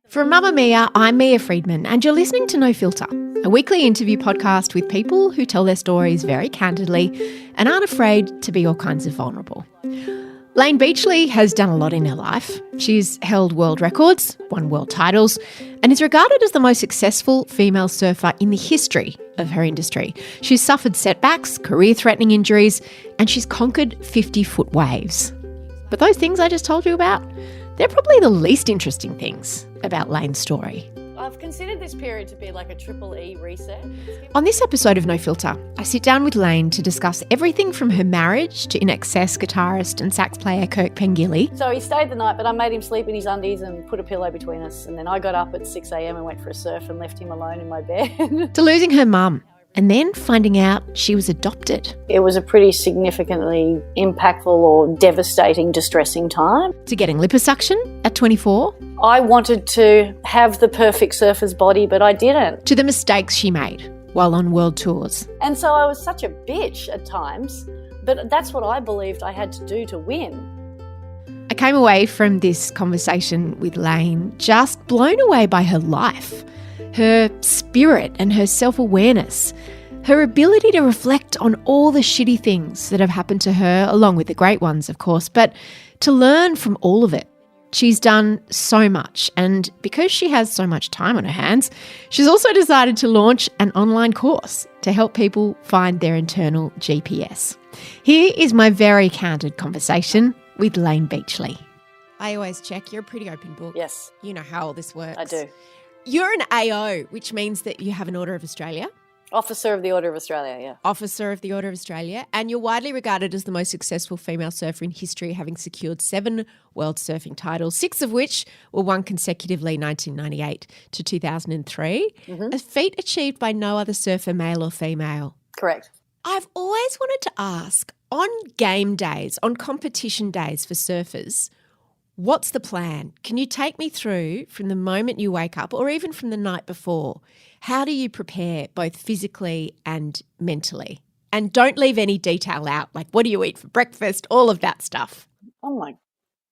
From Mamma Mia, I'm Mia Freedman, and you're listening to No Filter, a weekly interview podcast with people who tell their stories very candidly and aren't afraid to be all kinds of vulnerable. Layne Beachley has done a lot in her life. She's held world records, won world titles, and is regarded as the most successful female surfer in the history of her industry. She's suffered setbacks, career-threatening injuries, and she's conquered 50-foot waves. But those things I just told you about, they're probably the least interesting things about Layne's story. I've considered this period to be like a triple E reset. On this episode of No Filter, I sit down with Layne to discuss everything from her marriage to INXS guitarist and sax player Kirk Pengilly. So he stayed the night, but I made him sleep in his undies and put a pillow between us. And then I got up at 6 a.m. and went for a surf and left him alone in my bed. To losing her mum and then finding out she was adopted. It was a pretty significantly impactful or devastating, distressing time. To getting liposuction at 24. I wanted to have the perfect surfer's body, but I didn't. To the mistakes she made while on world tours. And so I was such a bitch at times, but that's what I believed I had to do to win. I came away from this conversation with Layne just blown away by her life, her spirit and her self-awareness, her ability to reflect on all the shitty things that have happened to her, along with the great ones, of course, but to learn from all of it. She's done so much, and because she has so much time on her hands, she's also decided to launch an online course to help people find their internal GPS. Here is my very candid conversation with Layne Beachley. I always check, you're a pretty open book. Yes. You know how all this works. I do. You're an AO, which means that you have an Order of Australia. Officer of the Order of Australia, yeah. Officer of the Order of Australia, and you're widely regarded as the most successful female surfer in history, having secured 7 world surfing titles, 6 of which were won consecutively 1998 to 2003, a feat achieved by no other surfer, male or female. Correct. I've always wanted to ask, on game days, on competition days for surfers, what's the plan? Can you take me through from the moment you wake up or even from the night before? How do you prepare both physically and mentally? And don't leave any detail out, like what do you eat for breakfast, all of that stuff. Oh my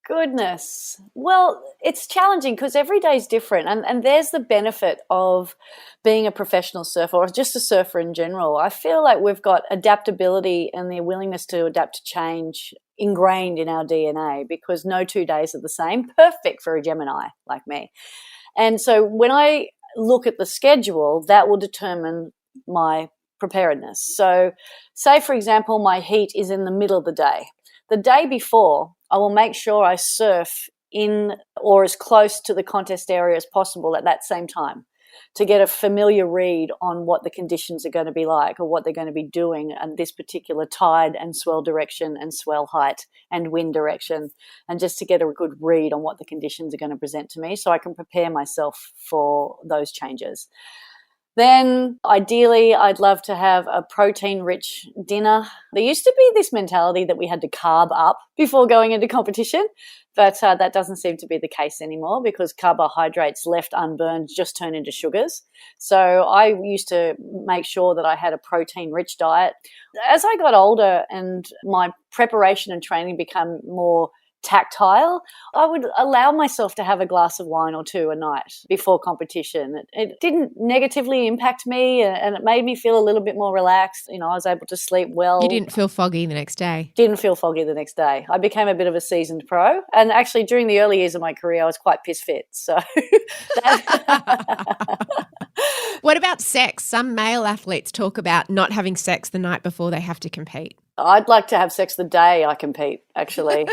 goodness. Well, it's challenging because every day is different. And there's the benefit of being a professional surfer or just a surfer in general. I feel like we've got adaptability and the willingness to adapt to change ingrained in our DNA because no 2 days are the same. Perfect for a Gemini like me. And so when I look at the schedule, that will determine my preparedness. So say, for example, my heat is in the middle of the day. The day before, I will make sure I surf in or as close to the contest area as possible at that same time to get a familiar read on what the conditions are going to be like or what they're going to be doing and this particular tide and swell direction and swell height and wind direction, and just to get a good read on what the conditions are going to present to me so I can prepare myself for those changes. Then ideally, I'd love to have a protein-rich dinner. There used to be this mentality that we had to carb up before going into competition, but that doesn't seem to be the case anymore because carbohydrates left unburned just turn into sugars. So I used to make sure that I had a protein-rich diet. As I got older and my preparation and training became more tactile, I would allow myself to have a glass of wine or 2 a night before competition. It didn't negatively impact me and it made me feel a little bit more relaxed. You know, I was able to sleep well. You didn't feel foggy the next day? Didn't feel foggy the next day. I became a bit of a seasoned pro, and actually during the early years of my career I was quite piss fit. So What about sex? Some male athletes talk about not having sex the night before they have to compete. I'd like to have sex the day I compete, actually.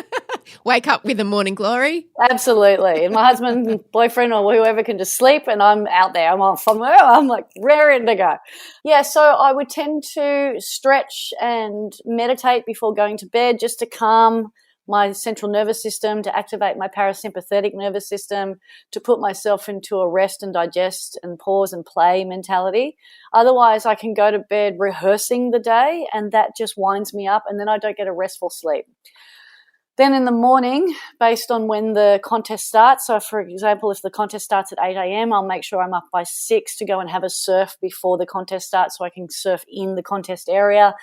Wake up with a morning glory? Absolutely. And my husband, boyfriend or whoever can just sleep and I'm out there. I'm off somewhere. I'm like raring to go. Yeah, so I would tend to stretch and meditate before going to bed just to calm my central nervous system, to activate my parasympathetic nervous system, to put myself into a rest and digest and pause and play mentality. Otherwise, I can go to bed rehearsing the day and that just winds me up and then I don't get a restful sleep. Then in the morning, based on when the contest starts, so for example, if the contest starts at 8 a.m., I'll make sure I'm up by 6 to go and have a surf before the contest starts so I can surf in the contest area,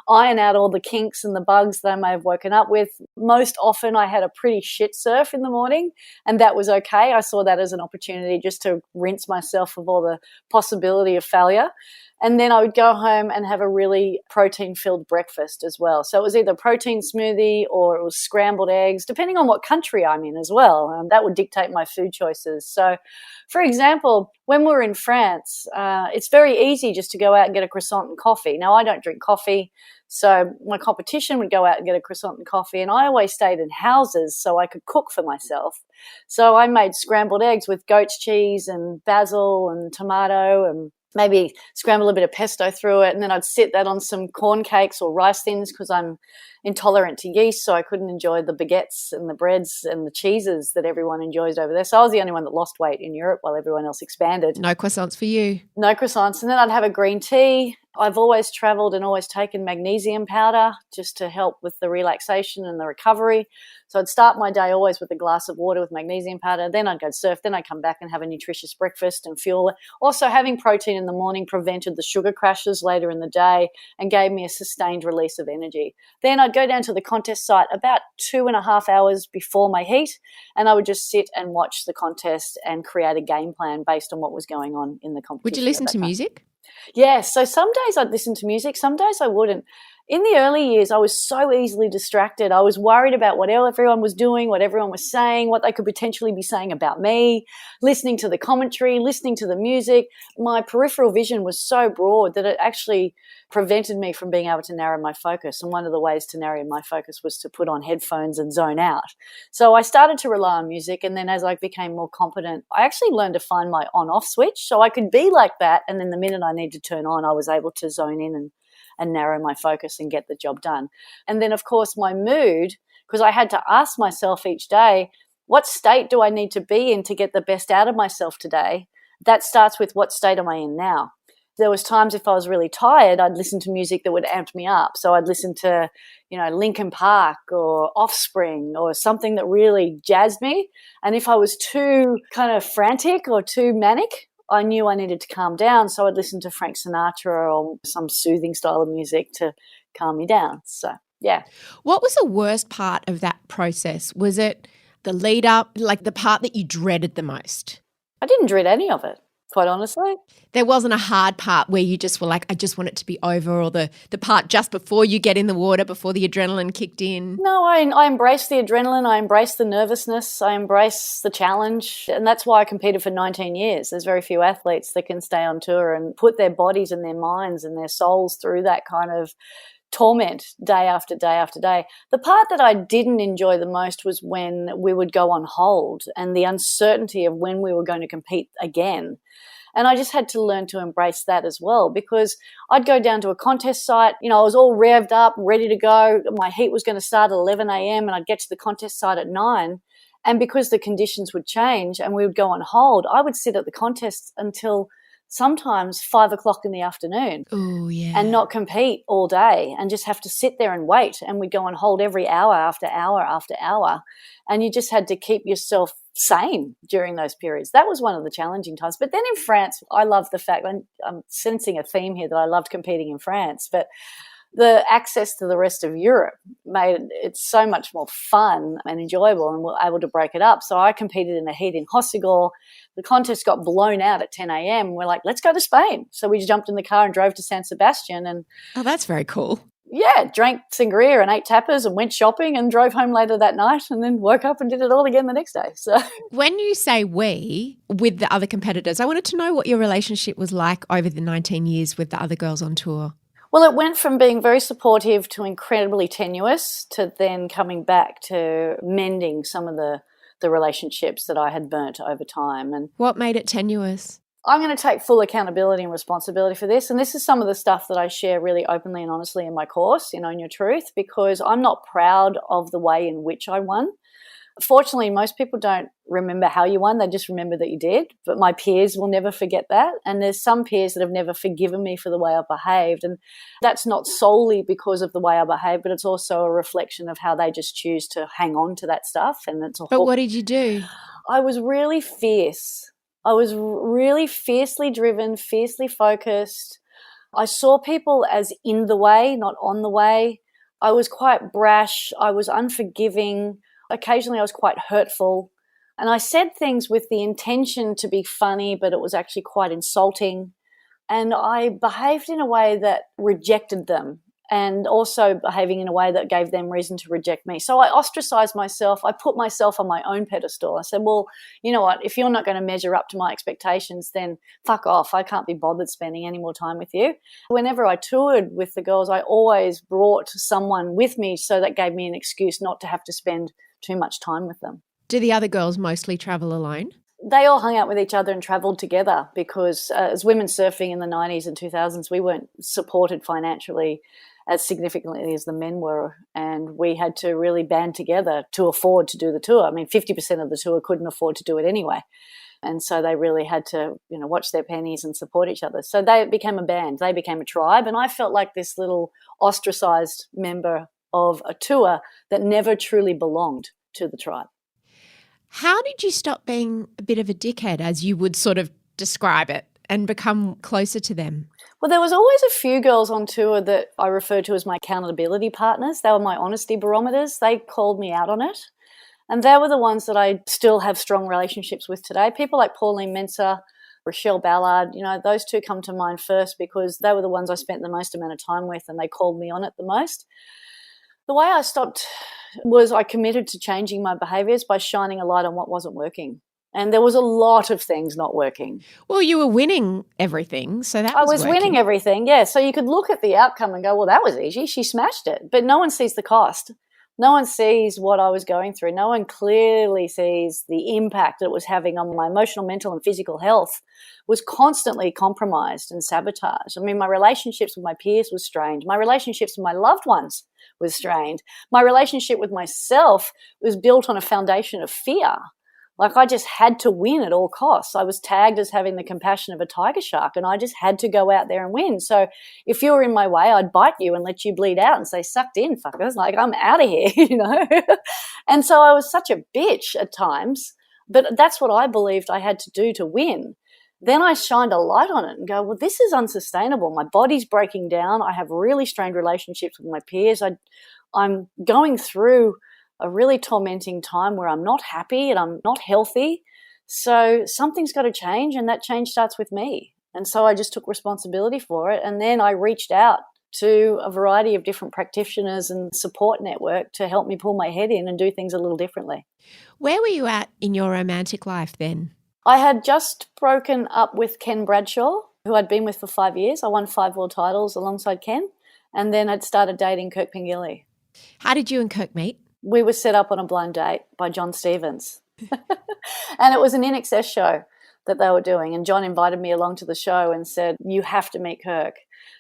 iron out all the kinks and the bugs that I may have woken up with. Most often I had a pretty shit surf in the morning, and that was okay. I saw that as an opportunity just to rinse myself of all the possibility of failure. And then I would go home and have a really protein-filled breakfast as well. So it was either a protein smoothie or it was scrambled eggs, depending on what country I'm in as well. That would dictate my food choices. So, for example, when we're in France, it's very easy just to go out and get a croissant and coffee. Now, I don't drink coffee, so my competition would go out and get a croissant and coffee, and I always stayed in houses so I could cook for myself. So I made scrambled eggs with goat's cheese and basil and tomato and maybe scramble a bit of pesto through it, and then I'd sit that on some corn cakes or rice thins because I'm intolerant to yeast, so I couldn't enjoy the baguettes and the breads and the cheeses that everyone enjoys over there. So I was the only one that lost weight in Europe while everyone else expanded. No croissants for you. No croissants. And then I'd have a green tea. I've always travelled and always taken magnesium powder just to help with the relaxation and the recovery. So I'd start my day always with a glass of water with magnesium powder. Then I'd go surf. Then I'd come back and have a nutritious breakfast and fuel. Also, having protein in the morning prevented the sugar crashes later in the day and gave me a sustained release of energy. Then I'd go down to the contest site about 2.5 hours before my heat, and I would just sit and watch the contest and create a game plan based on what was going on in the competition. Would you listen to music? Yes. So some days I'd listen to music, some days I wouldn't. In the early years, I was so easily distracted. I was worried about what everyone was doing, what everyone was saying, what they could potentially be saying about me, listening to the commentary, listening to the music. My peripheral vision was so broad that it actually prevented me from being able to narrow my focus. And one of the ways to narrow my focus was to put on headphones and zone out. So I started to rely on music. And then as I became more competent, I actually learned to find my on-off switch. So I could be like that. And then the minute I need to turn on, I was able to zone in and narrow my focus and get the job done. And then, of course, my mood, because I had to ask myself each day, what state do I need to be in to get the best out of myself today? That starts with what state am I in now? There was times if I was really tired, I'd listen to music that would amp me up. So I'd listen to, Linkin Park or Offspring or something that really jazzed me. And if I was too kind of frantic or too manic, I knew I needed to calm down, so I'd listen to Frank Sinatra or some soothing style of music to calm me down. So, yeah. What was the worst part of that process? Was it the lead up, like the part that you dreaded the most? I didn't dread any of it, quite honestly. There wasn't a hard part where you just were like, I just want it to be over, or the part just before you get in the water, before the adrenaline kicked in? No, I embraced the adrenaline. I embraced the nervousness. I embraced the challenge. And that's why I competed for 19 years. There's very few athletes that can stay on tour and put their bodies and their minds and their souls through that kind of torment day after day after day. The part that I didn't enjoy the most was when we would go on hold and the uncertainty of when we were going to compete again. And I just had to learn to embrace that as well, because I'd go down to a contest site, I was all revved up, ready to go. My heat was going to start at 11 a.m. and I'd get to the contest site at 9. And because the conditions would change and we would go on hold, I would sit at the contest until sometimes 5 o'clock in the afternoon. Oh, yeah. And not compete all day and just have to sit there and wait. And we'd go on hold every hour after hour after hour. And you just had to keep yourself sane during those periods. That was one of the challenging times. But then in France, I love the fact, I'm sensing a theme here that I loved competing in France, but the access to the rest of Europe made it so much more fun and enjoyable, and we're able to break it up. So I competed in a heat in Hossegor. The contest got blown out at 10 a.m. We're like, let's go to Spain. So we jumped in the car and drove to San Sebastian. And oh, that's very cool. Yeah, drank sangria and ate tapas and went shopping and drove home later that night and then woke up and did it all again the next day. So when you say we with the other competitors, I wanted to know what your relationship was like over the 19 years with the other girls on tour. Well, it went from being very supportive to incredibly tenuous to then coming back to mending some of the relationships that I had burnt over time. And what made it tenuous? I'm going to take full accountability and responsibility for this. And this is some of the stuff that I share really openly and honestly in my course, in Own Your Truth, because I'm not proud of the way in which I won. Fortunately, most people don't remember how you won. They just remember that you did. But my peers will never forget that. And there's some peers that have never forgiven me for the way I behaved. And that's not solely because of the way I behave, but it's also a reflection of how they just choose to hang on to that stuff. And it's But what did you do? I was really fierce. I was really fiercely driven, fiercely focused. I saw people as in the way, not on the way. I was quite brash. I was unforgiving. Occasionally I was quite hurtful. And I said things with the intention to be funny, but it was actually quite insulting. And I behaved in a way that rejected them, and also behaving in a way that gave them reason to reject me. So I ostracized myself. I put myself on my own pedestal. I said, well, you know what? If you're not going to measure up to my expectations, then fuck off. I can't be bothered spending any more time with you. Whenever I toured with the girls, I always brought someone with me, so that gave me an excuse not to have to spend too much time with them. Do the other girls mostly travel alone? They all hung out with each other and travelled together because as women surfing in the 90s and 2000s, we weren't supported financially as significantly as the men were, and we had to really band together to afford to do the tour. I mean, 50% of the tour couldn't afford to do it anyway, and so they really had to, watch their pennies and support each other. So they became a band, they became a tribe, and I felt like this little ostracised member of a tour that never truly belonged to the tribe. How did you stop being a bit of a dickhead, as you would sort of describe it, and become closer to them? Well, there was always a few girls on tour that I referred to as my accountability partners. They were my honesty barometers. They called me out on it. And they were the ones that I still have strong relationships with today. People like Pauline Mensah, Rochelle Ballard, those two come to mind first because they were the ones I spent the most amount of time with, and they called me on it the most. The way I stopped was I committed to changing my behaviours by shining a light on what wasn't working. And there was a lot of things not working. Well, you were winning everything, so that was I was working. winning everything, yeah. So you could look at the outcome and go, well, that was easy. She smashed it. But no one sees the cost. No one sees what I was going through. No one clearly sees the impact that it was having on my emotional, mental, and physical health. Was constantly compromised and sabotaged. I mean, my relationships with my peers was strained. My relationships with my loved ones was strained. My relationship with myself was built on a foundation of fear. Like, I just had to win at all costs. I was tagged as having the compassion of a tiger shark, and I just had to go out there and win. So if you were in my way, I'd bite you and let you bleed out and say, sucked in, fuckers. Like, I'm out of here, And so I was such a bitch at times, but that's what I believed I had to do to win. Then I shined a light on it and go, well, this is unsustainable. My body's breaking down. I have really strained relationships with my peers. I'm going through a really tormenting time where I'm not happy and I'm not healthy. So something's got to change, and that change starts with me. And so I just took responsibility for it. And then I reached out to a variety of different practitioners and support network to help me pull my head in and do things a little differently. Where were you at in your romantic life then? I had just broken up with Ken Bradshaw, who I'd been with for 5 years. I won 5 world titles alongside Ken, and then I'd started dating Kirk Pengilly. How did you and Kirk meet? We were set up on a blind date by John Stevens. And it was an INXS show that they were doing. And John invited me along to the show and said, you have to meet Kirk.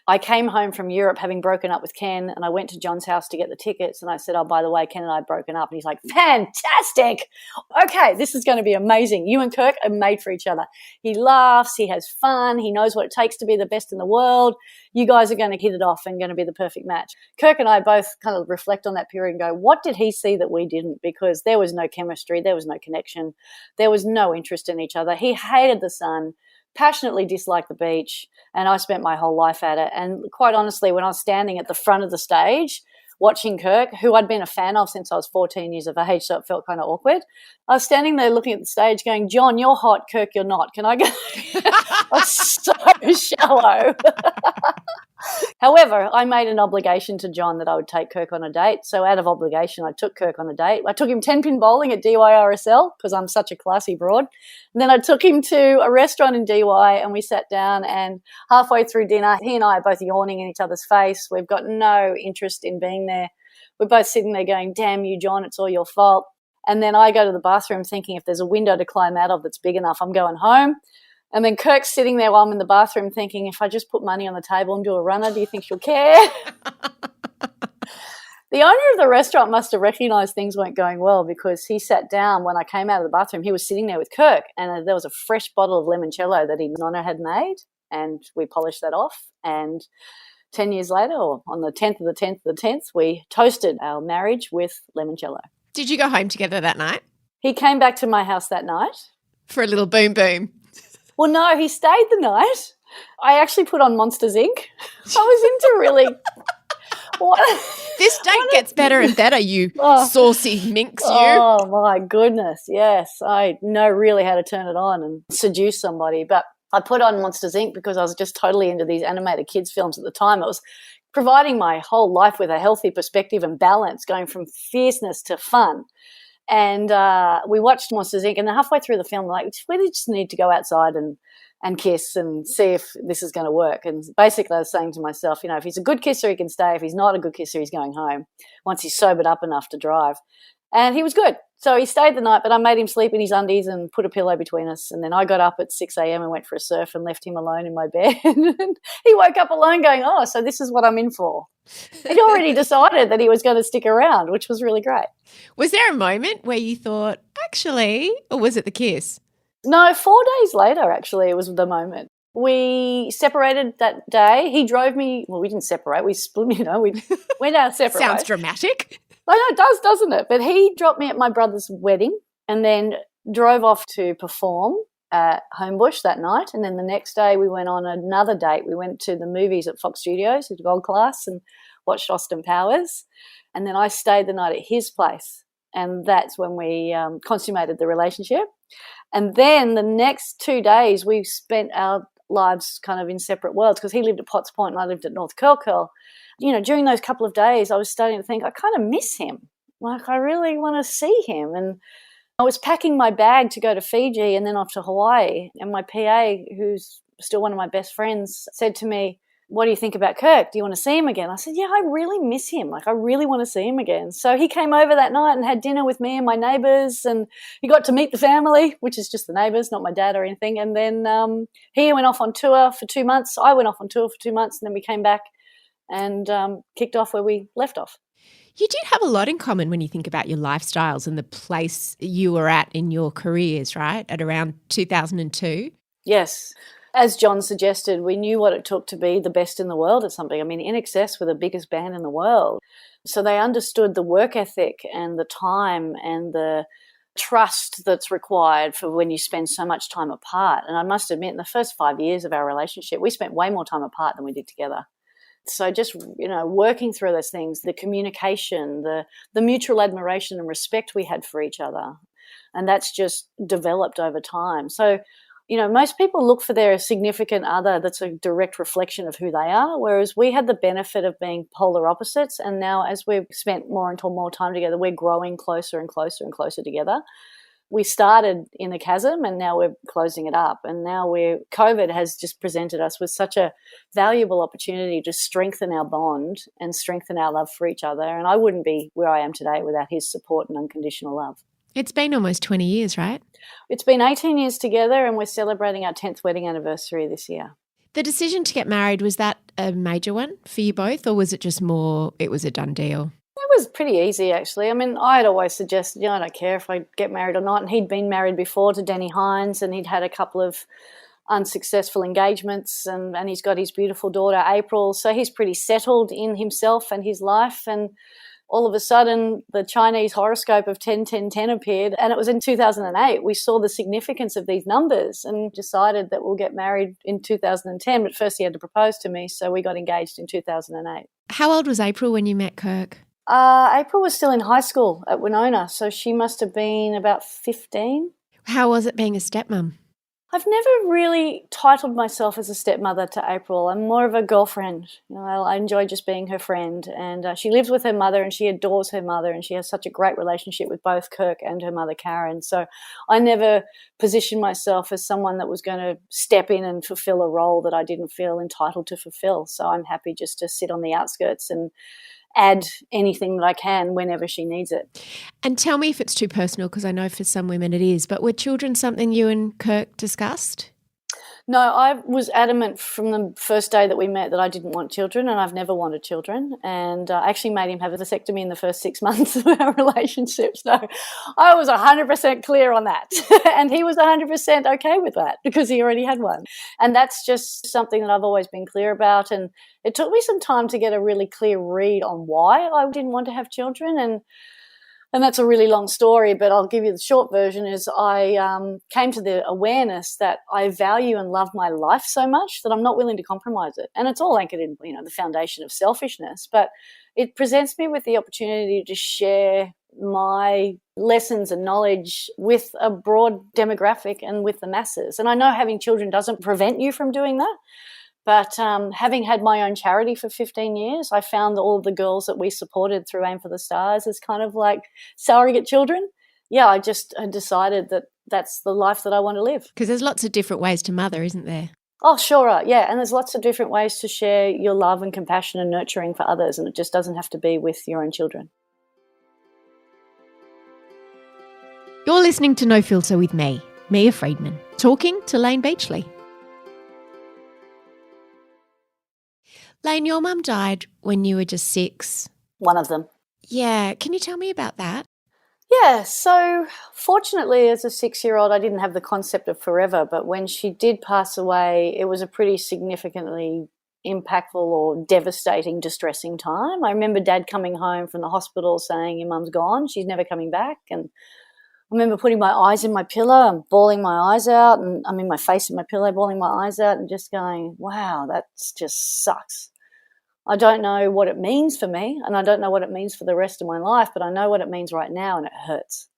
I came home from Europe having broken up with Ken, and I went to John's house to get the tickets, and I said, oh, by the way, Ken and I have broken up. And he's like, fantastic. Okay, this is going to be amazing. You and Kirk are made for each other. He laughs, he has fun, he knows what it takes to be the best in the world. You guys are going to hit it off and going to be the perfect match. Kirk and I both kind of reflect on that period and go, what did he see that we didn't? Because there was no chemistry, there was no connection, there was no interest in each other. He hated the sun, passionately disliked the beach, and I spent my whole life at it. And quite honestly, when I was standing at the front of the stage watching Kirk, who I'd been a fan of since I was 14 years of age, so it felt kind of awkward, I was standing there looking at the stage going, John, you're hot, Kirk, you're not. Can I go? I was so shallow. However, I made an obligation to John that I would take Kirk on a date. So out of obligation, I took Kirk on a date. I took him 10-pin bowling at DYRSL because I'm such a classy broad. And then I took him to a restaurant in DY, and we sat down, and halfway through dinner, he and I are both yawning in each other's face. We've got no interest in being there. We're both sitting there going, damn you, John, it's all your fault. And then I go to the bathroom thinking if there's a window to climb out of that's big enough, I'm going home. And then Kirk's sitting there while I'm in the bathroom thinking, if I just put money on the table and do a runner, do you think she'll care? The The owner of the restaurant must have recognised things weren't going well, because he sat down when I came out of the bathroom. He was sitting there with Kirk, and there was a fresh bottle of limoncello that Nonna had made, and we polished that off. And 10 years later, or on the 10th of the 10th of the 10th, we toasted our marriage with limoncello. Did you go home together that night? He came back to my house that night. For a little boom boom? Well, no, he stayed the night. I actually put on Monsters, Inc. I was into really... This date gets better and better, you saucy minx, you. Oh, my goodness, yes. I know really how to turn it on and seduce somebody. But I put on Monsters, Inc. because I was just totally into these animated kids films at the time. It was providing my whole life with a healthy perspective and balance, going from fierceness to fun. And we watched Monsters, Inc. and halfway through the film, we're like, we just need to go outside and kiss and see if this is going to work. And basically I was saying to myself, if he's a good kisser, he can stay. If he's not a good kisser, he's going home once he's sobered up enough to drive. And he was good. So he stayed the night, but I made him sleep in his undies and put a pillow between us. And then I got up at 6 a.m. and went for a surf and left him alone in my bed. And he woke up alone going, oh, so this is what I'm in for. He'd already decided that he was going to stick around, which was really great. Was there a moment where you thought, actually, or was it the kiss? No, 4 days later, actually, it was the moment. We separated that day. He drove me. Well, we didn't separate. We split, we went our separate Sounds ways. dramatic. I know, it does, doesn't it? But he dropped me at my brother's wedding and then drove off to perform at Homebush that night. And then the next day we went on another date. We went to the movies at Fox Studios at Gold Class and watched Austin Powers. And then I stayed the night at his place. And that's when we consummated the relationship. And then the next 2 days we spent our lives kind of in separate worlds, because he lived at Potts Point and I lived at North Curl. During those couple of days I was starting to think, I kind of miss him. Like, I really want to see him. And I was packing my bag to go to Fiji and then off to Hawaii. And my PA, who's still one of my best friends, said to me, what do you think about Kirk? Do you want to see him again? I said, yeah, I really miss him. Like, I really want to see him again. So he came over that night and had dinner with me and my neighbours, and he got to meet the family, which is just the neighbours, not my dad or anything. And then he went off on tour for 2 months. I went off on tour for 2 months, and then we came back and kicked off where we left off. You did have a lot in common when you think about your lifestyles and the place you were at in your careers, right, at around 2002? Yes. As John suggested, we knew what it took to be the best in the world at something. I mean, INXS were the biggest band in the world. So they understood the work ethic and the time and the trust that's required for when you spend so much time apart. And I must admit, in the first 5 years of our relationship, we spent way more time apart than we did together. So just, working through those things, the communication, the mutual admiration and respect we had for each other. And that's just developed over time. So, most people look for their significant other that's a direct reflection of who they are, whereas we had the benefit of being polar opposites. And now as we've spent more and more time together, we're growing closer and closer and closer together. We started in the chasm and now we're closing it up. And now COVID has just presented us with such a valuable opportunity to strengthen our bond and strengthen our love for each other. And I wouldn't be where I am today without his support and unconditional love. It's been almost 20 years, right? It's been 18 years together, and we're celebrating our 10th wedding anniversary this year. The decision to get married, was that a major one for you both, or was it just more, it was a done deal? It was pretty easy, actually. I mean, I'd always suggested, I don't care if I get married or not. And he'd been married before to Denny Hines, and he'd had a couple of unsuccessful engagements, and he's got his beautiful daughter, April. So he's pretty settled in himself and his life. And all of a sudden, the Chinese horoscope of 10-10-10 appeared, and it was in 2008. We saw the significance of these numbers and decided that we'll get married in 2010. But first he had to propose to me, so we got engaged in 2008. How old was April when you met Kirk? April was still in high school at Winona, so she must have been about 15. How was it being a stepmom? I've never really titled myself as a stepmother to April. I'm more of a girlfriend. I enjoy just being her friend. And she lives with her mother and she adores her mother, and she has such a great relationship with both Kirk and her mother, Karen. So I never positioned myself as someone that was going to step in and fulfill a role that I didn't feel entitled to fulfill. So I'm happy just to sit on the outskirts and add anything that I can whenever she needs it. And tell me if it's too personal, because I know for some women it is, but were children something you and Kirk discussed? No, I was adamant from the first day that we met that I didn't want children, and I've never wanted children. And I actually made him have a vasectomy in the first 6 months of our relationship. So I was 100% clear on that. And he was 100% okay with that because he already had one. And that's just something that I've always been clear about. And it took me some time to get a really clear read on why I didn't want to have children. And that's a really long story, but I'll give you the short version is I came to the awareness that I value and love my life so much that I'm not willing to compromise it. And it's all anchored in, the foundation of selfishness, but it presents me with the opportunity to share my lessons and knowledge with a broad demographic and with the masses. And I know having children doesn't prevent you from doing that. But having had my own charity for 15 years, I found that all of the girls that we supported through Aim for the Stars as kind of like surrogate children. Yeah, I decided that that's the life that I want to live. Because there's lots of different ways to mother, isn't there? Oh, sure are. Yeah, and there's lots of different ways to share your love and compassion and nurturing for others, and it just doesn't have to be with your own children. You're listening to No Filter with me, Mia Freedman, talking to Layne Beachley. Layne, your mum died when you were just 6. One of them. Yeah. Can you tell me about that? Yeah, so fortunately as a 6-year-old I didn't have the concept of forever, but when she did pass away it was a pretty significantly impactful or devastating, distressing time. I remember Dad coming home from the hospital saying, "Your mum's gone, she's never coming back." And I remember putting my eyes in my pillow and bawling my eyes out, and my face in my pillow, bawling my eyes out and just going, wow, that just sucks. I don't know what it means for me, and I don't know what it means for the rest of my life, but I know what it means right now, and it hurts.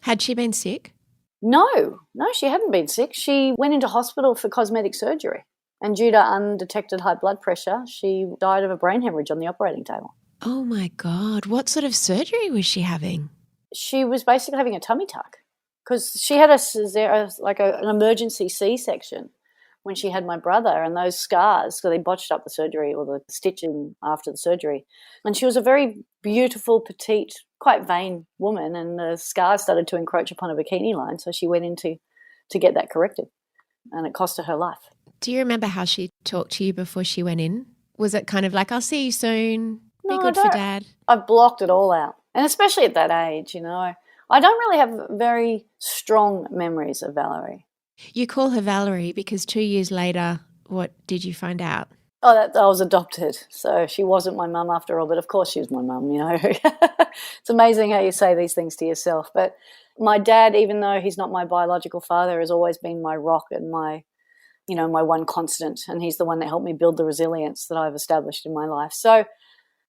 Had she been sick? No, she hadn't been sick. She went into hospital for cosmetic surgery, and due to undetected high blood pressure, she died of a brain hemorrhage on the operating table. Oh, my God. What sort of surgery was she having? She was basically having a tummy tuck because she had an emergency C-section when she had my brother, and those scars, so they botched up the surgery or the stitching after the surgery. And she was a very beautiful, petite, quite vain woman, and the scars started to encroach upon her bikini line, so she went in to get that corrected, and it cost her life. Do you remember how she talked to you before she went in? Was it kind of like, "I'll see you soon, be good for Dad"? I blocked it all out. And especially at that age, I don't really have very strong memories of Valerie. You call her Valerie because 2 years later, what did you find out? Oh, that I was adopted. So she wasn't my mum after all, but of course she was my mum, It's amazing how you say these things to yourself. But my dad, even though he's not my biological father, has always been my rock and my one constant. And he's the one that helped me build the resilience that I've established in my life. So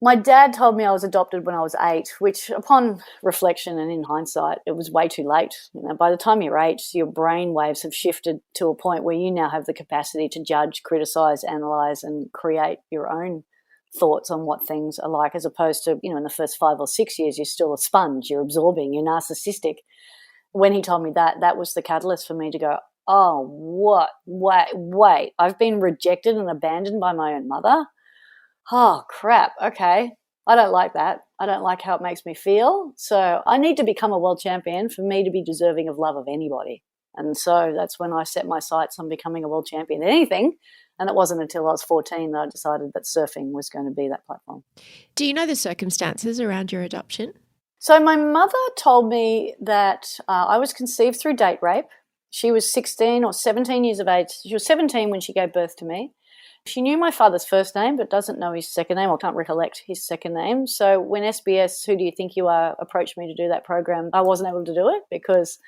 my dad told me I was adopted when I was 8, which upon reflection and in hindsight, it was way too late. By the time you're 8, your brain waves have shifted to a point where you now have the capacity to judge, criticise, analyse and create your own thoughts on what things are like, as opposed to, in the first 5 or 6 years, you're still a sponge, you're absorbing, you're narcissistic. When he told me that was the catalyst for me to go, oh, what? Wait, I've been rejected and abandoned by my own mother? Oh, crap, okay, I don't like that. I don't like how it makes me feel. So I need to become a world champion for me to be deserving of love of anybody. And so that's when I set my sights on becoming a world champion in anything. And it wasn't until I was 14 that I decided that surfing was going to be that platform. Do you know the circumstances around your adoption? So my mother told me that I was conceived through date rape. She was 16 or 17 years of age. She was 17 when she gave birth to me. She knew my father's first name but doesn't know his second name or can't recollect his second name. So when SBS, Who Do You Think You Are, approached me to do that program, I wasn't able to do it because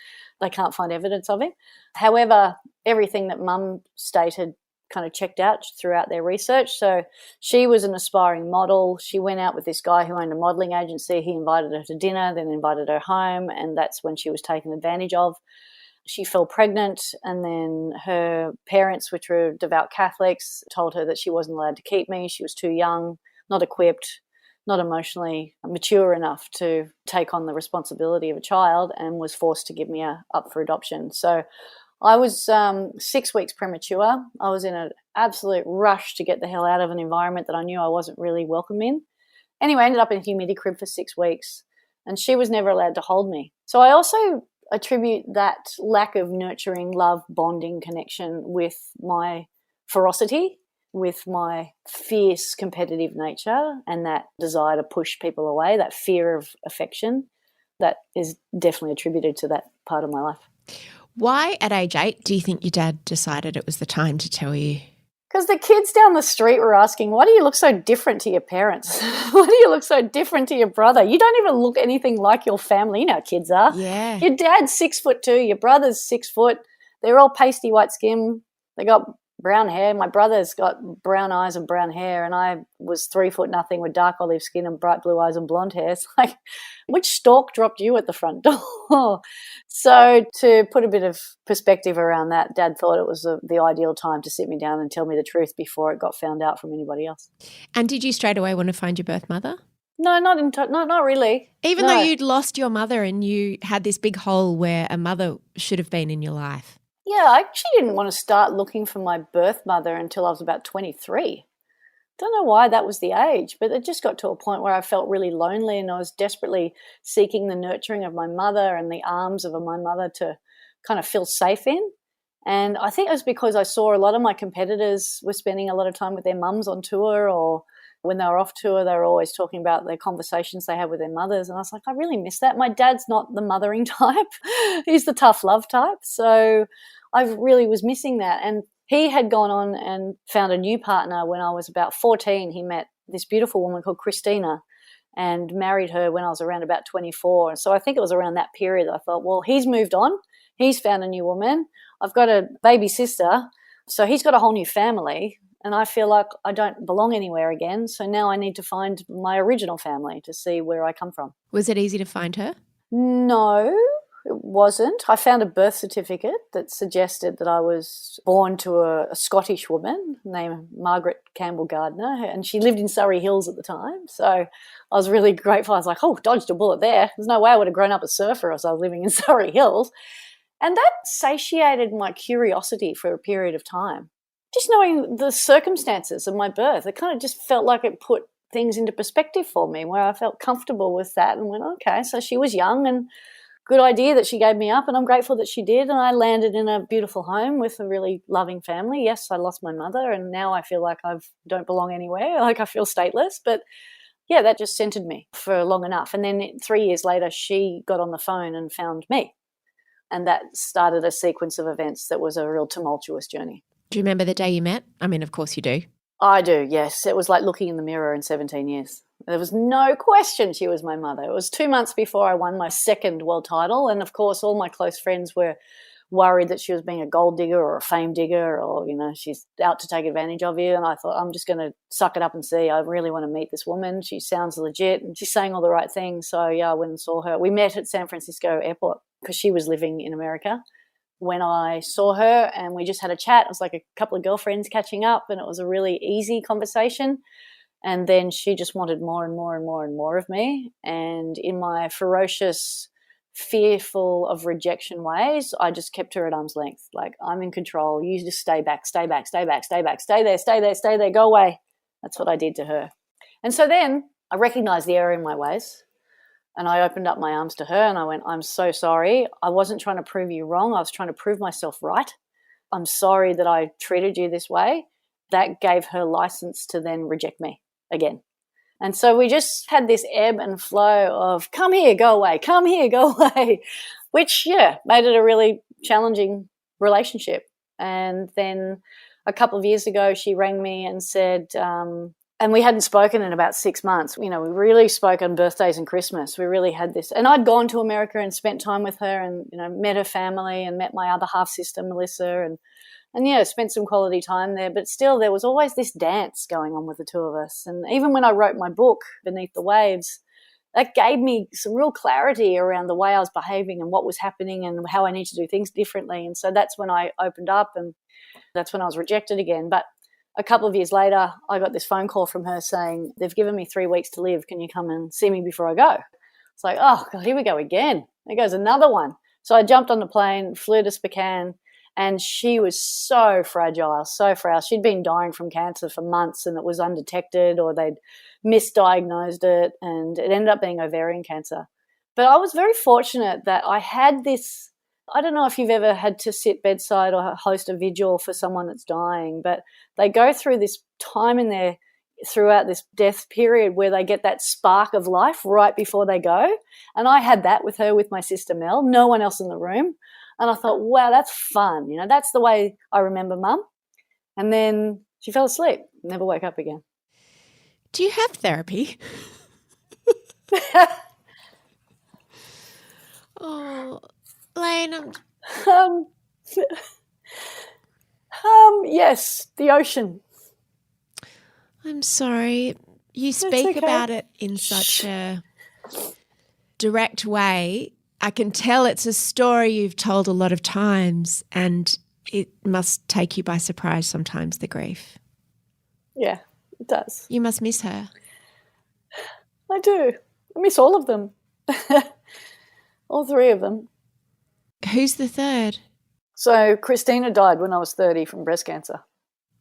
they can't find evidence of him. However, everything that Mum stated kind of checked out throughout their research. So she was an aspiring model. She went out with this guy who owned a modelling agency. He invited her to dinner, then invited her home, and that's when she was taken advantage of. She fell pregnant, and then her parents, which were devout Catholics, told her that she wasn't allowed to keep me. She was too young, not equipped, not emotionally mature enough to take on the responsibility of a child, and was forced to give me up for adoption. So I was 6 weeks premature. I was in an absolute rush to get the hell out of an environment that I knew I wasn't really welcome in. Anyway, I ended up in a humidity crib for 6 weeks, and she was never allowed to hold me. So I also attribute that lack of nurturing, love, bonding connection with my ferocity, with my fierce competitive nature and that desire to push people away, that fear of affection. That is definitely attributed to that part of my life. Why at age 8 do you think your dad decided it was the time to tell you? Because the kids down the street were asking, why do you look so different to your parents? Why do you look so different to your brother? You don't even look anything like your family. You know how kids are. Yeah. Your dad's 6'2", your brother's 6 foot. They're all pasty white skin. They got brown hair. My brother's got brown eyes and brown hair, and I was 3 foot nothing with dark olive skin and bright blue eyes and blonde hair. It's like, which stork dropped you at the front door? So to put a bit of perspective around that, Dad thought it was the ideal time to sit me down and tell me the truth before it got found out from anybody else. And did you straight away want to find your birth mother? No, not really. Even though you'd lost your mother and you had this big hole where a mother should have been in your life. Yeah, I actually didn't want to start looking for my birth mother until I was about 23. Don't know why that was the age, but it just got to a point where I felt really lonely and I was desperately seeking the nurturing of my mother and the arms of my mother to kind of feel safe in. And I think it was because I saw a lot of my competitors were spending a lot of time with their mums on tour, or when they were off tour, they were always talking about the conversations they had with their mothers. And I was like, I really miss that. My dad's not the mothering type. He's the tough love type. So I really was missing that. And he had gone on and found a new partner when I was about 14. He met this beautiful woman called Christina and married her when I was around about 24. So I think it was around that period I thought, well, he's moved on. He's found a new woman. I've got a baby sister. So he's got a whole new family. And I feel like I don't belong anywhere again. So now I need to find my original family to see where I come from. Was it easy to find her? No, it wasn't. I found a birth certificate that suggested that I was born to a Scottish woman named Margaret Campbell Gardner, and she lived in Surrey Hills at the time. So I was really grateful. I was like, oh, dodged a bullet there. There's no way I would have grown up a surfer as I was living in Surrey Hills. And that satiated my curiosity for a period of time. Just knowing the circumstances of my birth, it kind of just felt like it put things into perspective for me, where I felt comfortable with that and went, okay, so she was young and good idea that she gave me up, and I'm grateful that she did, and I landed in a beautiful home with a really loving family. Yes, I lost my mother, and now I feel like I don't belong anywhere, like I feel stateless, but yeah, that just centered me for long enough. And then 3 years later, she got on the phone and found me, and that started a sequence of events that was a real tumultuous journey. Do you remember the day you met? I mean, of course you do. I do, yes. It was like looking in the mirror in 17 years. There was no question she was my mother. It was 2 months before I won my second world title, and of course all my close friends were worried that she was being a gold digger or a fame digger, or, you know, she's out to take advantage of you. And I thought, I'm just going to suck it up and see. I really want to meet this woman. She sounds legit and she's saying all the right things. So, yeah, I went and saw her. We met at San Francisco airport because she was living in America. When I saw her and we just had a chat, it was like a couple of girlfriends catching up, and it was a really easy conversation. And then she just wanted more and more and more and more of me. And in my ferocious, fearful of rejection ways, I just kept her at arm's length. Like, I'm in control. You just stay back, stay back, stay back, stay back, stay there, stay there, stay there, go away. That's what I did to her. And so then I recognized the error in my ways. And I opened up my arms to her and I went, I'm so sorry. I wasn't trying to prove you wrong. I was trying to prove myself right. I'm sorry that I treated you this way. That gave her license to then reject me again. And so we just had this ebb and flow of come here, go away, come here, go away, which, yeah, made it a really challenging relationship. And then a couple of years ago, she rang me and said, and we hadn't spoken in about 6 months. You know, we really spoke on birthdays and Christmas. We really had this. And I'd gone to America and spent time with her and, you know, met her family and met my other half-sister, Melissa, and yeah, spent some quality time there. But still, there was always this dance going on with the two of us. And even when I wrote my book, Beneath the Waves, that gave me some real clarity around the way I was behaving and what was happening and how I need to do things differently. And so that's when I opened up, and that's when I was rejected again. But a couple of years later, I got this phone call from her saying, they've given me 3 weeks to live. Can you come and see me before I go? It's like, oh, God, here we go again. There goes another one. So I jumped on the plane, flew to Spokane, and she was so fragile, so frail. She'd been dying from cancer for months, and it was undetected, or they'd misdiagnosed it, and it ended up being ovarian cancer. But I was very fortunate that I had this, I don't know if you've ever had to sit bedside or host a vigil for someone that's dying, but they go through this time in their, throughout this death period where they get that spark of life right before they go. And I had that with her, with my sister Mel, no one else in the room. And I thought, wow, that's fun. You know, that's the way I remember Mum. And then she fell asleep, never woke up again. Do you have therapy? Oh, Layne, yes, the ocean. I'm sorry. You speak about it in such a direct way. I can tell it's a story you've told a lot of times, and it must take you by surprise sometimes, the grief. Yeah, it does. You must miss her. I do. I miss all of them. All three of them. Who's the third? So Christina died when I was 30 from breast cancer.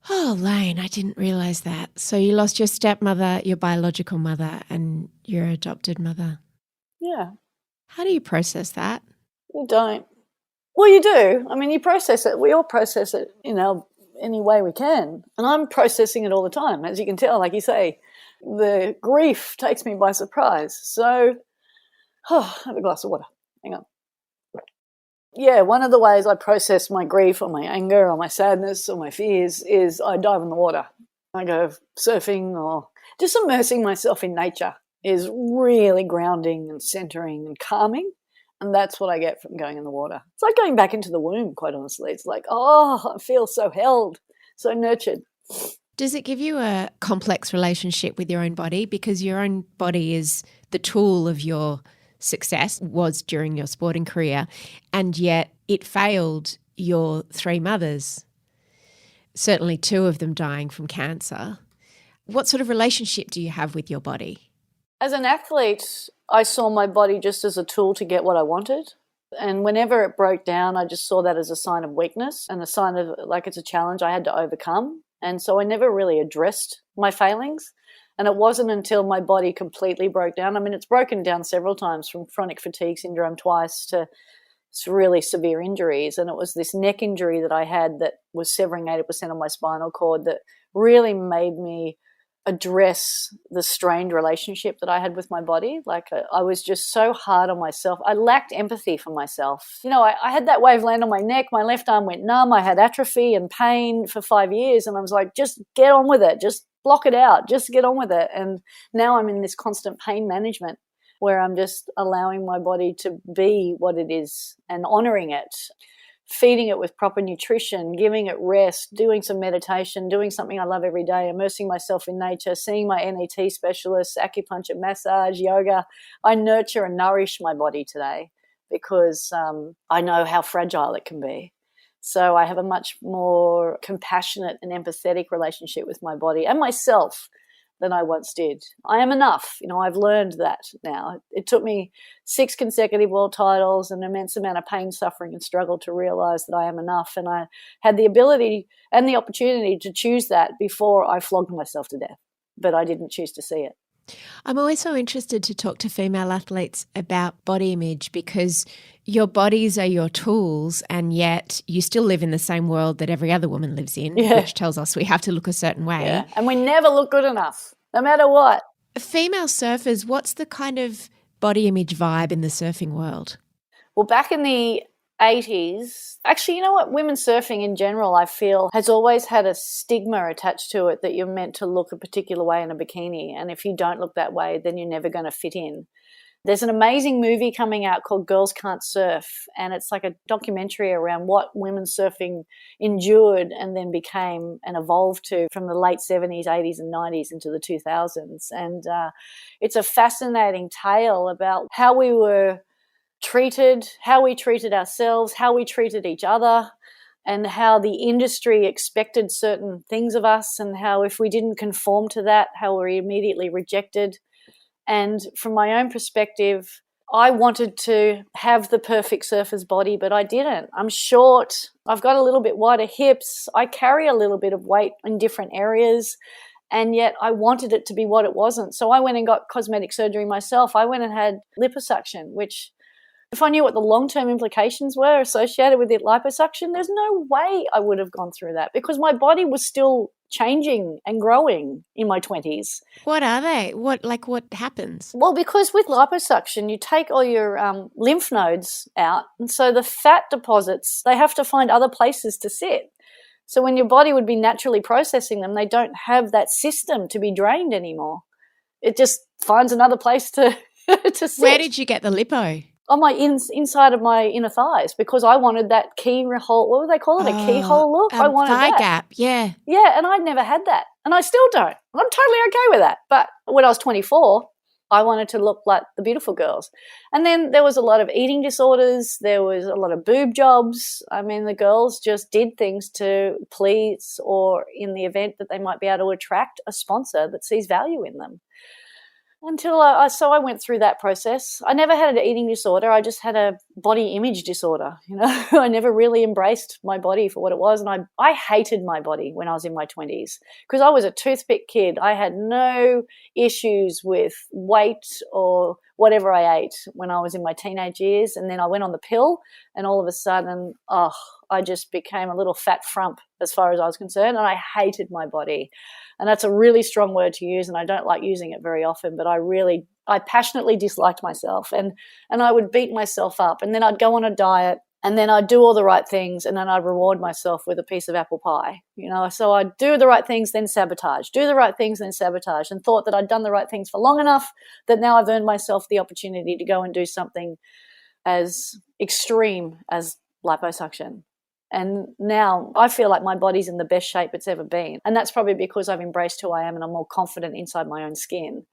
Oh, Layne, I didn't realise that. So you lost your stepmother, your biological mother, and your adopted mother. Yeah. How do you process that? You don't. Well, you do. I mean, you process it. We all process it, any way we can. And I'm processing it all the time. As you can tell, like you say, the grief takes me by surprise. So, have a glass of water. Hang on. Yeah, one of the ways I process my grief or my anger or my sadness or my fears is I dive in the water. I go surfing or just immersing myself in nature is really grounding and centering and calming. And that's what I get from going in the water. It's like going back into the womb, quite honestly. It's like, I feel so held, so nurtured. Does it give you a complex relationship with your own body? Because your own body is the tool of your success, was during your sporting career, and yet it failed your three mothers, certainly two of them dying from cancer. What sort of relationship do you have with your body? As an athlete, I saw my body just as a tool to get what I wanted. And whenever it broke down, I just saw that as a sign of weakness and a sign of like it's a challenge I had to overcome. And so I never really addressed my failings. And it wasn't until my body completely broke down. I mean, it's broken down several times, from chronic fatigue syndrome twice to really severe injuries. And it was this neck injury that I had that was severing 80% of my spinal cord that really made me address the strained relationship that I had with my body. Like I was just so hard on myself. I lacked empathy for myself. I had that wave land on my neck. My left arm went numb. I had atrophy and pain for 5 years. And I was like, just get on with it. Just block it out. Just get on with it. And now I'm in this constant pain management where I'm just allowing my body to be what it is and honoring it, feeding it with proper nutrition, giving it rest, doing some meditation, doing something I love every day, immersing myself in nature, seeing my NET specialist, acupuncture, massage, yoga. I nurture and nourish my body today because I know how fragile it can be. So I have a much more compassionate and empathetic relationship with my body and myself than I once did. I am enough. I've learned that now. It took me 6 consecutive world titles, an immense amount of pain, suffering and struggle to realize that I am enough. And I had the ability and the opportunity to choose that before I flogged myself to death, but I didn't choose to see it. I'm always so interested to talk to female athletes about body image because your bodies are your tools and yet you still live in the same world that every other woman lives in, which tells us we have to look a certain way. Yeah. And we never look good enough, no matter what. Female surfers, what's the kind of body image vibe in the surfing world? Well, back in the 80s, actually, you know what? Women's surfing in general, I feel, has always had a stigma attached to it that you're meant to look a particular way in a bikini. And if you don't look that way, then you're never going to fit in. There's an amazing movie coming out called Girls Can't Surf, and it's like a documentary around what women's surfing endured and then became and evolved to from the late 70s, 80s and 90s into the 2000s. And it's a fascinating tale about how we were treated, how we treated ourselves, how we treated each other, and how the industry expected certain things of us and how if we didn't conform to that, how we were immediately rejected. And from my own perspective, I wanted to have the perfect surfer's body, but I didn't. I'm short. I've got a little bit wider hips. I carry a little bit of weight in different areas. and yet I wanted it to be what it wasn't. So I went and got cosmetic surgery myself. I went and had liposuction, which if I knew what the long-term implications were associated with the liposuction, there's no way I would have gone through that because my body was still changing and growing in my 20s. What are they? What happens? Well, because with liposuction, you take all your lymph nodes out, and so the fat deposits, they have to find other places to sit. So when your body would be naturally processing them, they don't have that system to be drained anymore. It just finds another place to sit. Where did you get the lipo? On my inside of my inner thighs, because I wanted that keyhole. What would they call it? A keyhole look. I wanted thigh that. gap. Yeah, and I'd never had that, and I still don't. I'm totally okay with that. But when I was 24, I wanted to look like the beautiful girls, and then there was a lot of eating disorders. There was a lot of boob jobs. I mean, the girls just did things to please, or in the event that they might be able to attract a sponsor that sees value in them. Until I went through that process. I never had an eating disorder. I just had a body image disorder. I never really embraced my body for what it was. And I hated my body when I was in my 20s because I was a toothpick kid. I had no issues with weight or whatever I ate when I was in my teenage years. And then I went on the pill and all of a sudden, I just became a little fat frump as far as I was concerned. And I hated my body. And that's a really strong word to use, and I don't like using it very often, but I passionately disliked myself, and I would beat myself up, and then I'd go on a diet, and then I'd do all the right things, and then I'd reward myself with a piece of apple pie, So I'd do the right things, then sabotage, do the right things, then sabotage, and thought that I'd done the right things for long enough that now I've earned myself the opportunity to go and do something as extreme as liposuction. And now I feel like my body's in the best shape it's ever been. And that's probably because I've embraced who I am and I'm more confident inside my own skin.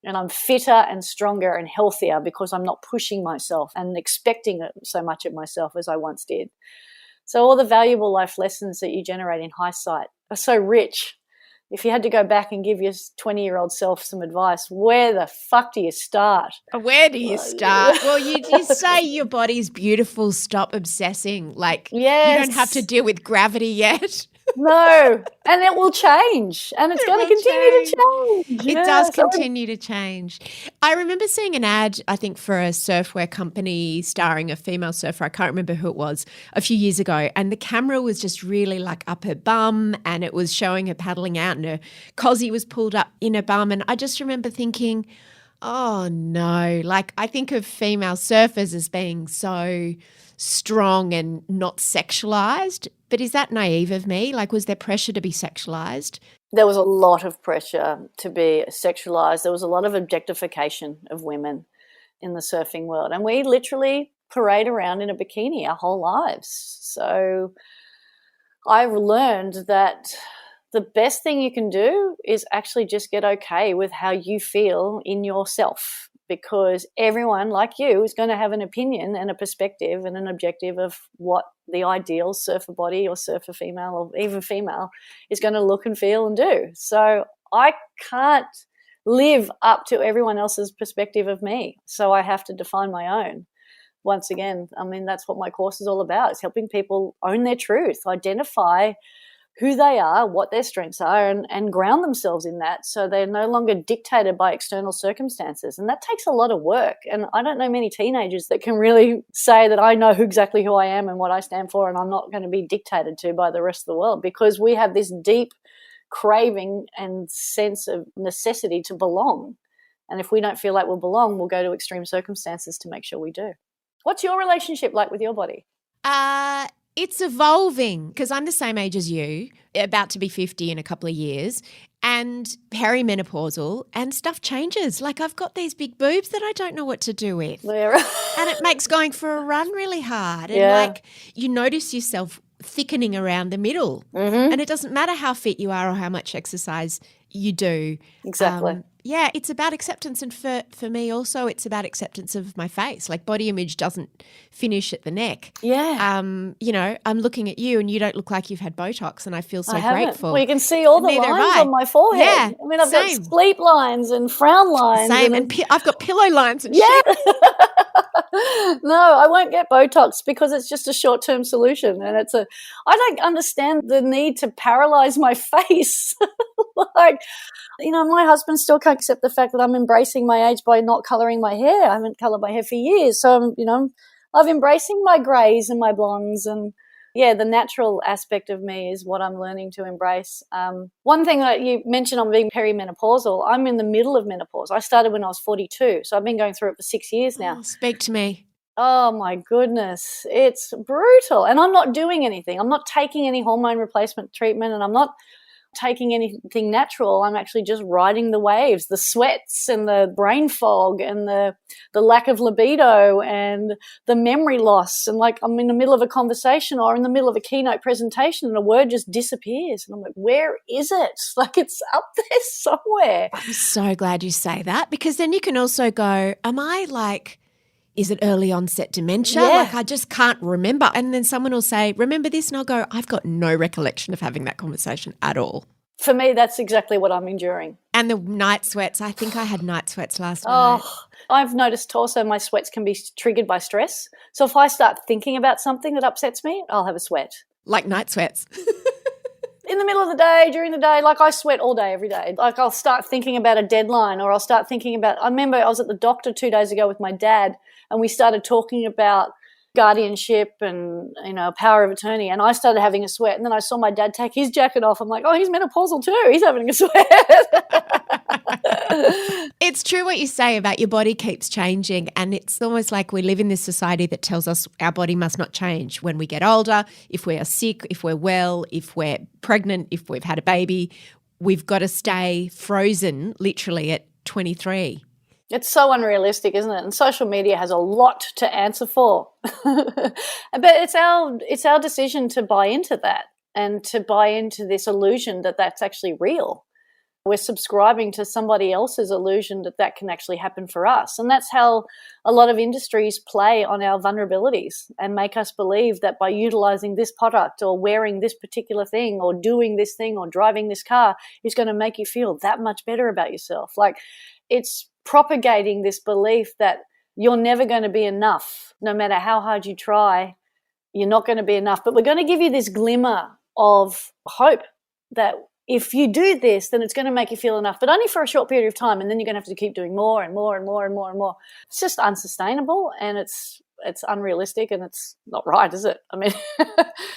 And I'm fitter and stronger and healthier because I'm not pushing myself and expecting so much of myself as I once did. So all the valuable life lessons that you generate in hindsight are so rich. If you had to go back and give your 20-year-old self some advice, where the fuck do you start? Where do you start? Well, you say your body's beautiful. Stop obsessing. You don't have to deal with gravity yet. No, and it will change, and it's going to continue to change. It does continue to change. I remember seeing an ad, I think, for a surfwear company starring a female surfer. I can't remember who it was, a few years ago, and the camera was just really up her bum, and it was showing her paddling out, and her cossie was pulled up in her bum, and I just remember thinking, oh no, I think of female surfers as being so strong and not sexualized. But is that naive of me? Was there pressure to be sexualized? There was a lot of pressure to be sexualized. There was a lot of objectification of women in the surfing world. And we literally parade around in a bikini our whole lives. So I've learned that the best thing you can do is actually just get okay with how you feel in yourself, because everyone like you is going to have an opinion and a perspective and an objective of what the ideal surfer body or surfer female or even female is going to look and feel and do. So I can't live up to everyone else's perspective of me. So I have to define my own. Once again, I mean, that's what my course is all about. It's helping people own their truth, identify who they are, what their strengths are, and ground themselves in that so they're no longer dictated by external circumstances. And that takes a lot of work. And I don't know many teenagers that can really say that I know exactly who I am and what I stand for, and I'm not going to be dictated to by the rest of the world, because we have this deep craving and sense of necessity to belong. And if we don't feel like we'll belong, we'll go to extreme circumstances to make sure we do. What's your relationship like with your body? It's evolving, because I'm the same age as you, about to be 50 in a couple of years, and perimenopausal, and stuff changes. I've got these big boobs that I don't know what to do with. And it makes going for a run really hard. And you notice yourself thickening around the middle. Mm-hmm. And it doesn't matter how fit you are or how much exercise you do. Exactly. It's about acceptance, and for me also it's about acceptance of my face. Body image doesn't finish at the neck. Yeah. I'm looking at you and you don't look like you've had Botox, and I feel so grateful. Well, you can see all the lines on my forehead. Yeah, I mean, I've got sleep lines and frown lines. Same, and I've got pillow lines and shit. No, I won't get Botox because it's just a short-term solution, and I don't understand the need to paralyze my face. Like, my husband still can't accept the fact that I'm embracing my age by not colouring my hair. I haven't coloured my hair for years, so I'm embracing my greys and my blondes, and yeah, the natural aspect of me is what I'm learning to embrace. One thing that you mentioned on being perimenopausal, I'm in the middle of menopause. I started when I was 42, so I've been going through it for 6 years now. Oh, speak to me. Oh, my goodness. It's brutal. And I'm not doing anything. I'm not taking any hormone replacement treatment, and I'm not taking anything natural. I'm actually just riding the waves, the sweats and the brain fog and the lack of libido and the memory loss. And like, I'm in the middle of a conversation or in the middle of a keynote presentation and a word just disappears. And I'm like, where is it? Like, it's up there somewhere. I'm so glad you say that, because then you can also go, is it early onset dementia? Yeah. Like, I just can't remember. And then someone will say, remember this? And I'll go, I've got no recollection of having that conversation at all. For me, that's exactly what I'm enduring. And the night sweats. I think I had night sweats last night. Oh, I've noticed also my sweats can be triggered by stress. So if I start thinking about something that upsets me, I'll have a sweat. Like night sweats. In the middle of the day, during the day, like I sweat all day, every day. Like I'll start thinking about a deadline, or I'll start thinking about, I remember I was at the doctor 2 days ago with my dad, and we started talking about guardianship and, power of attorney, and I started having a sweat, and then I saw my dad take his jacket off. I'm like, oh, he's menopausal too. He's having a sweat. It's true what you say about your body keeps changing, and it's almost like we live in this society that tells us our body must not change when we get older, if we are sick, if we're well, if we're pregnant, if we've had a baby. We've got to stay frozen literally at 23. It's so unrealistic, isn't it? And social media has a lot to answer for. But it's our decision to buy into that and to buy into this illusion that that's actually real. We're subscribing to somebody else's illusion that can actually happen for us. And that's how a lot of industries play on our vulnerabilities and make us believe that by utilizing this product or wearing this particular thing or doing this thing or driving this car is going to make you feel that much better about yourself. Like, it's propagating this belief that you're never going to be enough. No matter how hard you try, you're not going to be enough. But we're going to give you this glimmer of hope that if you do this, then it's going to make you feel enough, but only for a short period of time, and then you're going to have to keep doing more and more and more and more and more. It's just unsustainable, and it's unrealistic, and it's not right, is it? I mean,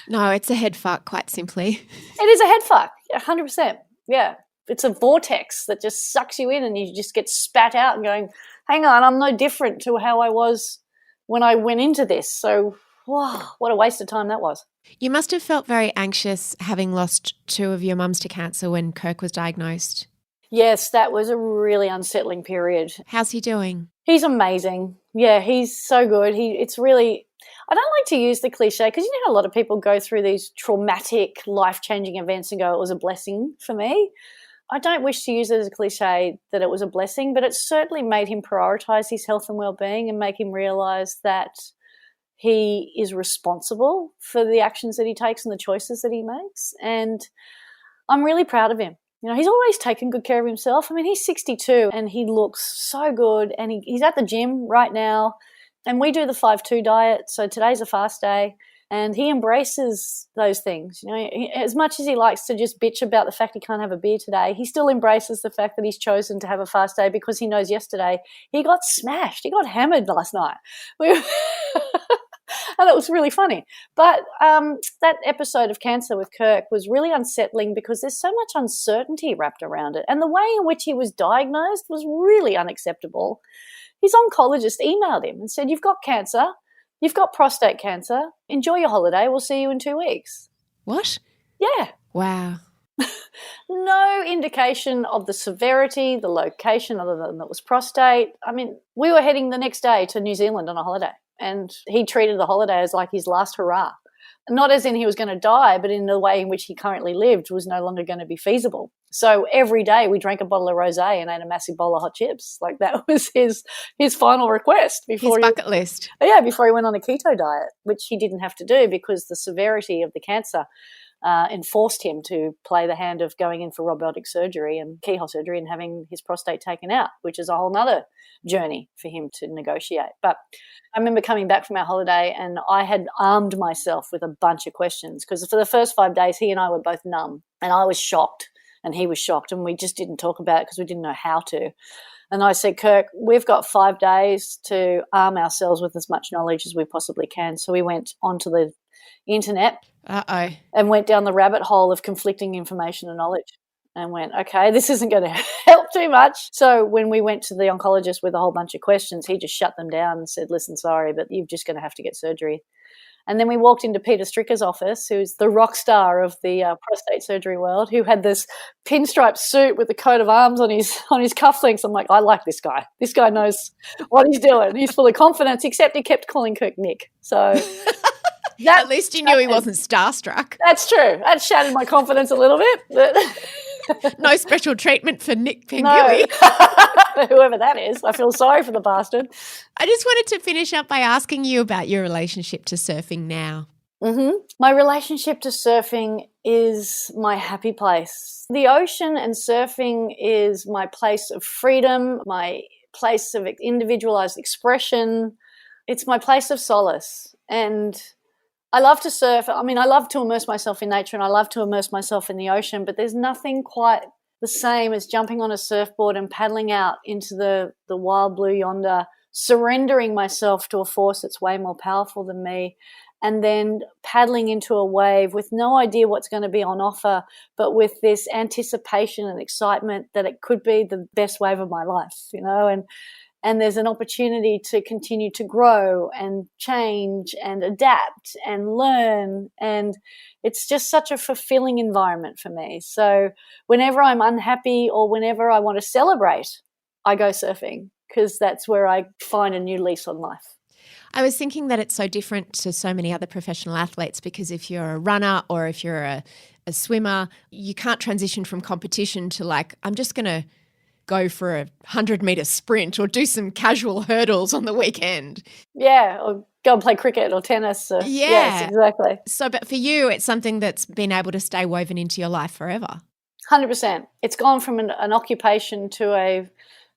no, it's a head fuck, quite simply. It is a head fuck, 100%. Yeah. It's a vortex that just sucks you in, and you just get spat out and going, hang on, I'm no different to how I was when I went into this. So, wow, what a waste of time that was. You must have felt very anxious having lost 2 of your mums to cancer when Kirk was diagnosed. Yes, that was a really unsettling period. How's he doing? He's amazing. Yeah, he's so good. It's really, I don't like to use the cliche, because how a lot of people go through these traumatic, life-changing events and go, it was a blessing for me. I don't wish to use it as a cliche that it was a blessing, but it certainly made him prioritise his health and well-being and make him realise that he is responsible for the actions that he takes and the choices that he makes. And I'm really proud of him. He's always taken good care of himself. I mean, he's 62 and he looks so good, and he's at the gym right now, and we do the 5-2 diet. So today's a fast day. And he embraces those things. As much as he likes to just bitch about the fact he can't have a beer today, he still embraces the fact that he's chosen to have a fast day, because he knows yesterday he got smashed. He got hammered last night. And it was really funny. But that episode of cancer with Kirk was really unsettling, because there's so much uncertainty wrapped around it. And the way in which he was diagnosed was really unacceptable. His oncologist emailed him and said, you've got cancer. You've got prostate cancer. Enjoy your holiday. We'll see you in 2 weeks. What? Yeah. Wow. No indication of the severity, the location, other than that it was prostate. I mean, we were heading the next day to New Zealand on a holiday, and he treated the holiday as like his last hurrah. Not as in he was going to die, but in the way in which he currently lived was no longer going to be feasible. So every day we drank a bottle of rosé and ate a massive bowl of hot chips. Like that was his final request before his bucket list. Yeah, before he went on a keto diet, which he didn't have to do because the severity of the cancer enforced him to play the hand of going in for robotic surgery and keyhole surgery and having his prostate taken out, which is a whole nother journey for him to negotiate. But I remember coming back from our holiday and I had armed myself with a bunch of questions because for the first 5 days he and I were both numb and I was shocked and he was shocked and we just didn't talk about it because we didn't know how to. And I said, Kirk, we've got 5 days to arm ourselves with as much knowledge as we possibly can. So we went onto the internet and went down the rabbit hole of conflicting information and knowledge and went, okay, this isn't going to help too much. So when we went to the oncologist with a whole bunch of questions, he just shut them down and said, listen, sorry, but you're just going to have to get surgery. And then we walked into Peter Stricker's office, who's the rock star of the prostate surgery world, who had this pinstripe suit with the coat of arms on his cufflinks. I'm like, I like this guy. This guy knows what he's doing. He's full of confidence, except he kept calling Kirk Nick. So at least you knew he wasn't starstruck. That's true. That shattered my confidence a little bit. But no special treatment for Nick Pengilly. No. Whoever that is. I feel sorry for the bastard. I just wanted to finish up by asking you about your relationship to surfing now. Mm-hmm. My relationship to surfing is my happy place. The ocean and surfing is my place of freedom, my place of individualized expression. It's my place of solace. And I love to surf. I mean, I love to immerse myself in nature and I love to immerse myself in the ocean, but there's nothing quite the same as jumping on a surfboard and paddling out into the wild blue yonder, surrendering myself to a force that's way more powerful than me, and then paddling into a wave with no idea what's going to be on offer, but with this anticipation and excitement that it could be the best wave of my life, you know, and there's an opportunity to continue to grow and change and adapt and learn. And it's just such a fulfilling environment for me. So whenever I'm unhappy or whenever I want to celebrate, I go surfing because that's where I find a new lease on life. I was thinking that it's so different to so many other professional athletes because if you're a runner or if you're a swimmer, you can't transition from competition to like, I'm just going to go for a 100-metre sprint or do some casual hurdles on the weekend. Yeah, or go and play cricket or tennis. Yes, exactly. So, but for you, it's something that's been able to stay woven into your life forever. 100%. It's gone from an occupation to a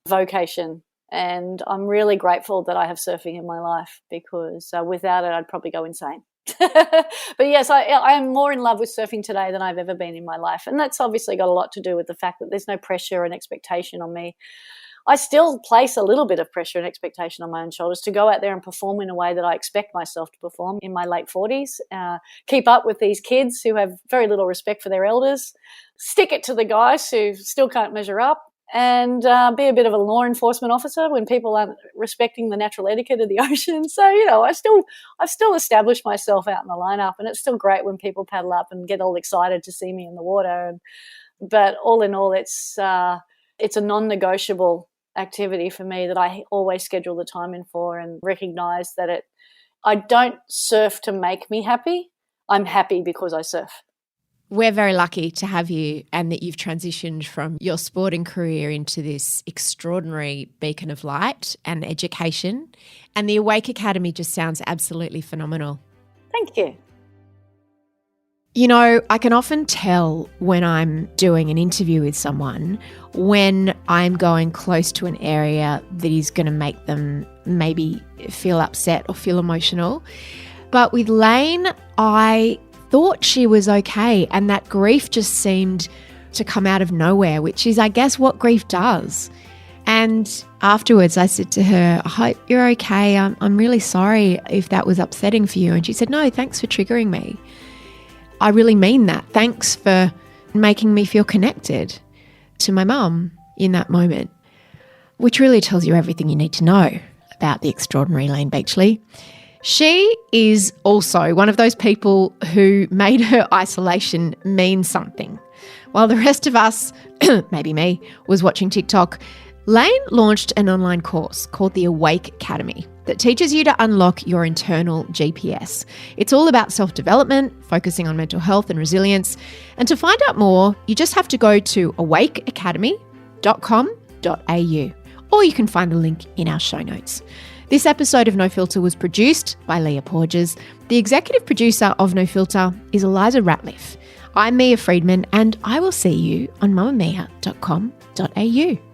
vocation. And I'm really grateful that I have surfing in my life because without it, I'd probably go insane. But yes, I am more in love with surfing today than I've ever been in my life. And that's obviously got a lot to do with the fact that there's no pressure and expectation on me. I still place a little bit of pressure and expectation on my own shoulders to go out there and perform in a way that I expect myself to perform in my late 40s, keep up with these kids who have very little respect for their elders, stick it to the guys who still can't measure up, and be a bit of a law enforcement officer when people aren't respecting the natural etiquette of the ocean. So, you know, I've still established myself out in the lineup, and it's still great when people paddle up and get all excited to see me in the water. But all in all, it's a non-negotiable activity for me that I always schedule the time in for and recognise that I don't surf to make me happy. I'm happy because I surf. We're very lucky to have you and that you've transitioned from your sporting career into this extraordinary beacon of light and education. And the Awake Academy just sounds absolutely phenomenal. Thank you. You know, I can often tell when I'm doing an interview with someone when I'm going close to an area that is going to make them maybe feel upset or feel emotional. But with Layne, I thought she was okay, and that grief just seemed to come out of nowhere, which is, I guess, what grief does. And afterwards I said to her, I hope you're okay. I'm really sorry if that was upsetting for you. And she said, no, thanks for triggering me. I really mean that. Thanks for making me feel connected to my mum in that moment, which really tells you everything you need to know about the extraordinary Layne Beachley. She is also one of those people who made her isolation mean something. While the rest of us, maybe me, was watching TikTok, Layne launched an online course called the Awake Academy that teaches you to unlock your internal GPS. It's all about self-development, focusing on mental health and resilience. And to find out more, you just have to go to awakeacademy.com.au, or you can find a link in our show notes. This episode of No Filter was produced by Leah Porges. The executive producer of No Filter is Elissa Ratliff. I'm Mia Freedman, and I will see you on mamamia.com.au.